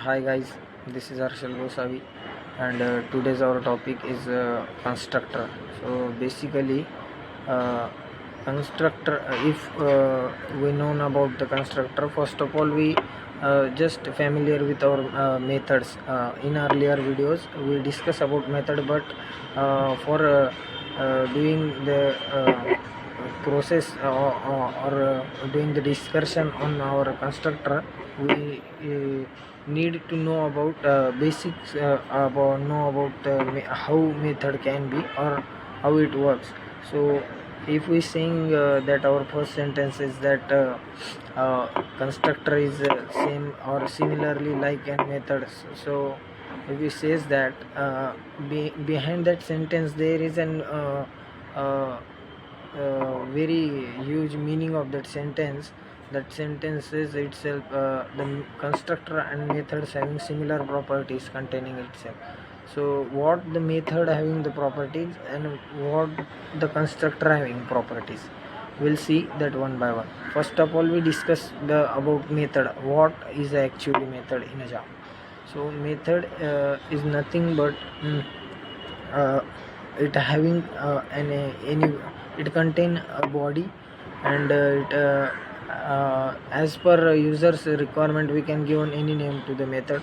Hi guys, this is Arshal Gosavi, and today's our topic is constructor. So basically, uh, constructor. If we know about the constructor, first of all, we just familiar with our methods. In earlier videos, we discuss about method, but for doing the process or doing the discussion on our constructor, we need to know about basics about know about how method can be or how it works. So if we saying that our first sentence is that constructor is same or similarly like an methods, so if we says that behind that sentence there is an very huge meaning of that sentence. That sentence is itself the constructor and methods having similar properties containing itself. So what the method having the properties and what the constructor having properties, we'll see that one by one. First of all, we discuss the about method. What is actually method in a Java? So method is nothing but uh, it having any it contain a body, and it as per users requirement we can give any name to the method,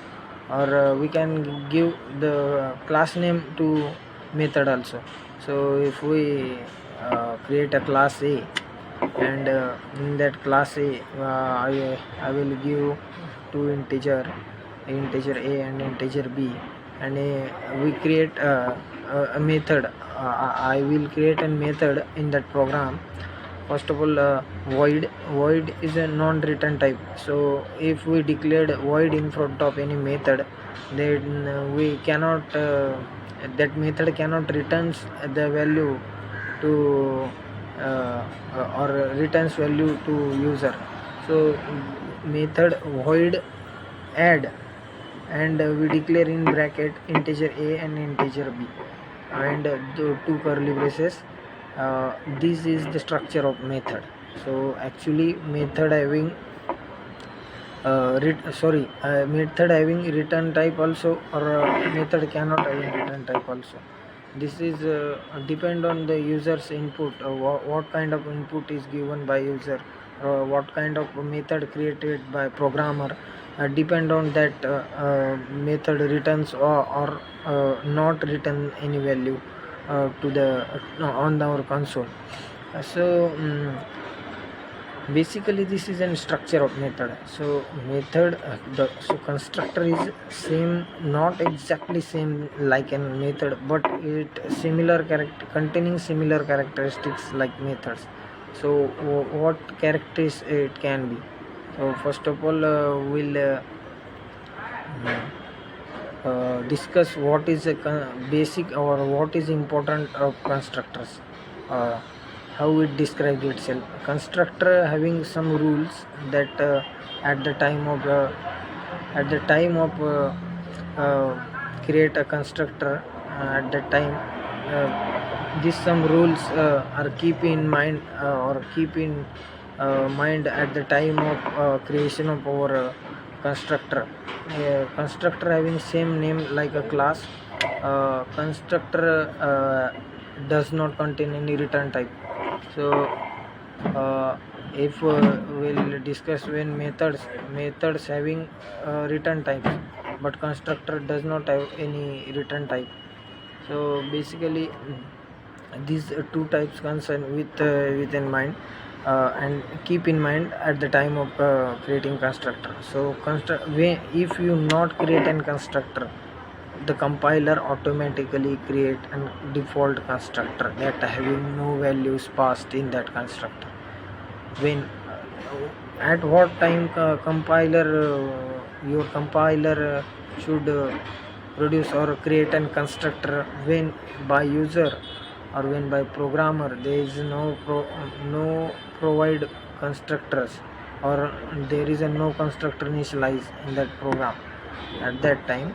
or we can give the class name to method also. So if we create a class A, and in that class A I will give two integer A and integer B, and we create a method. I will create a method in that program. First of all, void is a non-return type. So if we declared void in front of any method, then we cannot that method cannot returns the value to or returns value to user. So method void add, and we declare in bracket integer A and integer B, and the two curly braces. This is the structure of method. So actually method having method having return type also, or method cannot having return type also. This is depend on the user's input, what kind of input is given by user, what kind of method created by programmer. Depend on that method returns or not return any value to the on our console. Basically this is a structure of method. So method so constructor is same, not exactly same like a method, but it similar character containing similar characteristics like methods. So what characters it can be? So first of all, we'll discuss what is a basic or what is important of constructors, uh, how it describes itself. Constructor having some rules that at the time of create a constructor, at that time these some rules are keep in mind or keep in mind at the time of creation of our constructor. Constructor having same name like a class. Constructor does not contain any return type. So if we'll discuss when methods having return types, but constructor does not have any return type. So basically these two types concern with in mind, and keep in mind at the time of creating constructor. So if you not create an constructor, the compiler automatically create an default constructor that having no values passed in that constructor. When at what time your compiler should produce or create an constructor? When by user or when by programmer there is no provide constructors, or there is a no constructor initialize in that program. At that time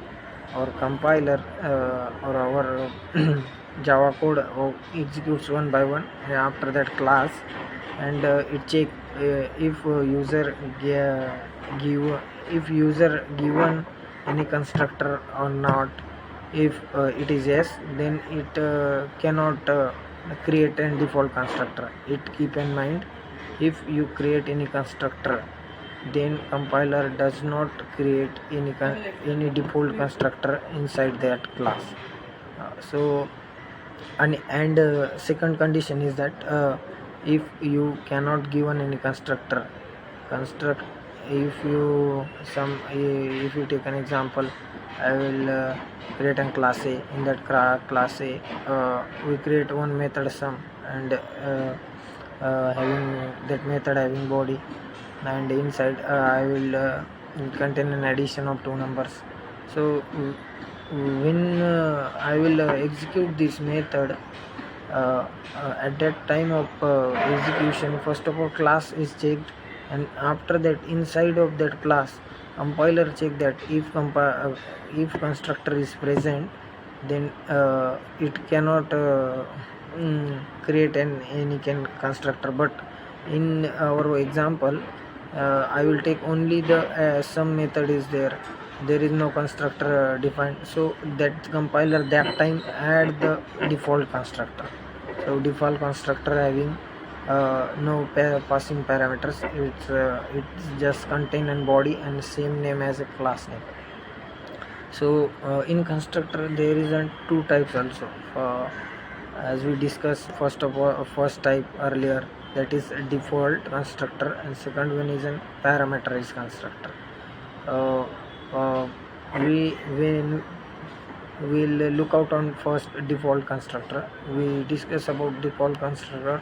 our compiler or our Java code executes one by one, and after that class, and it check if user give if user given any constructor or not? If it is yes, then it cannot create a default constructor. It keep in mind, if you create any constructor, then compiler does not create any default constructor inside that class. So and second condition is that if you cannot given any construct if you if you take an example, I will create a class A. In that class A, we create one method sum, and having that method having body, and inside I will contain an addition of two numbers. So when I will execute this method, at that time of execution, first of all class is checked, and after that inside of that class compiler check that if constructor is present, then it cannot create any constructor. But in our example, I will take only the some method is there is no constructor defined, so that compiler that time add the default constructor. So default constructor having no passing parameters, it's just contain and body and same name as a class name. So in constructor there is two types also, as we discussed first type earlier, that is a default constructor, and second one is a parameterized constructor. uh, uh, we will look out on first default constructor. We discuss about default constructor,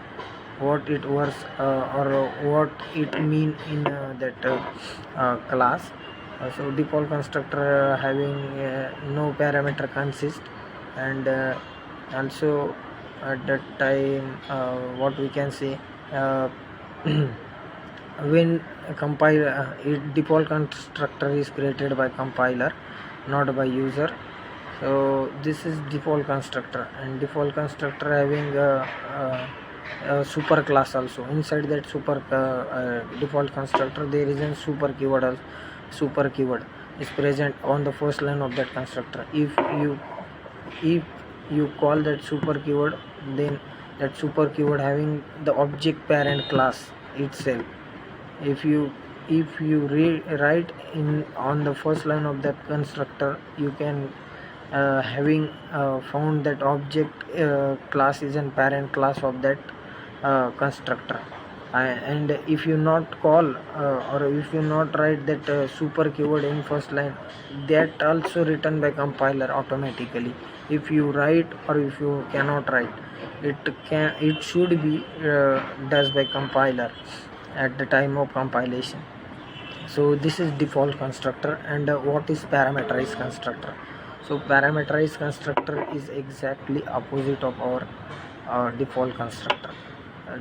what it was or what it mean in that class. So default constructor having no parameter consist, and also at that time what we can say, when default constructor is created by compiler, not by user. So this is default constructor, and default constructor having a super class also. Inside that super default constructor there is a super keyword is present on the first line of that constructor. If you call that super keyword, then that super keyword having the object parent class itself. If you write in on the first line of that constructor, you can having found that object class is a parent class of that constructor. And if you not call or if you not write that super keyword in first line, that also written by compiler automatically. If you write or if you cannot write, it should be does by compiler at the time of compilation. So this is default constructor. And what is parameterized constructor? So parameterized constructor is exactly opposite of our default constructor.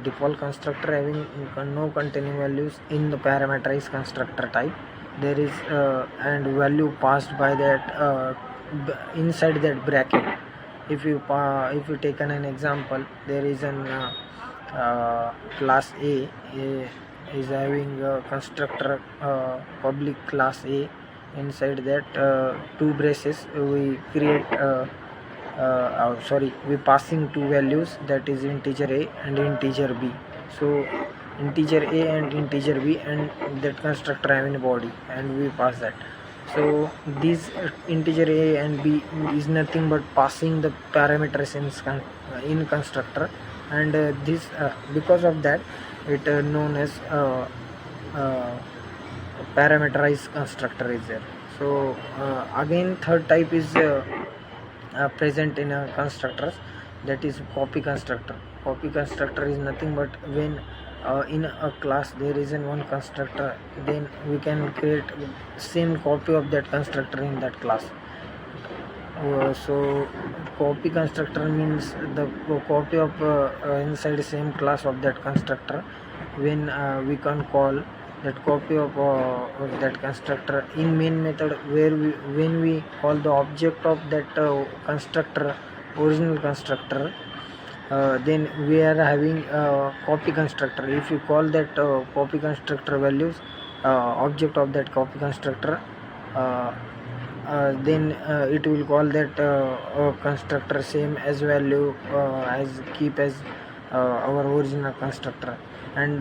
Default constructor having no containing values in the parameterized constructor type. There is and value passed by that inside that bracket. If you taken an example, there is an class A is having a constructor public class A. Inside that two braces we create we passing two values, that is integer A and integer B. So integer A and integer B, and that constructor having a body, and we pass that. So this integer A and B is nothing but passing the parameters in constructor, and this because of that it known as parameterized constructor is there. So again third type is present in constructors, that is copy constructor. Copy constructor is nothing but when in a class there is one constructor, then we can create same copy of that constructor in that class. So copy constructor means the copy of inside the same class of that constructor. When we can call that copy of that constructor in main method, where when we call the object of that constructor, original constructor, then we are having copy constructor. If you call that copy constructor values, object of that copy constructor, then it will call that constructor same as value as keep as our original constructor, and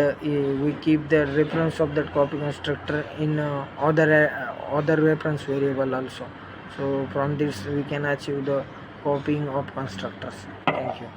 we keep the reference of that copy constructor in other reference variable also. So from this we can achieve the copying of constructors. Thank you.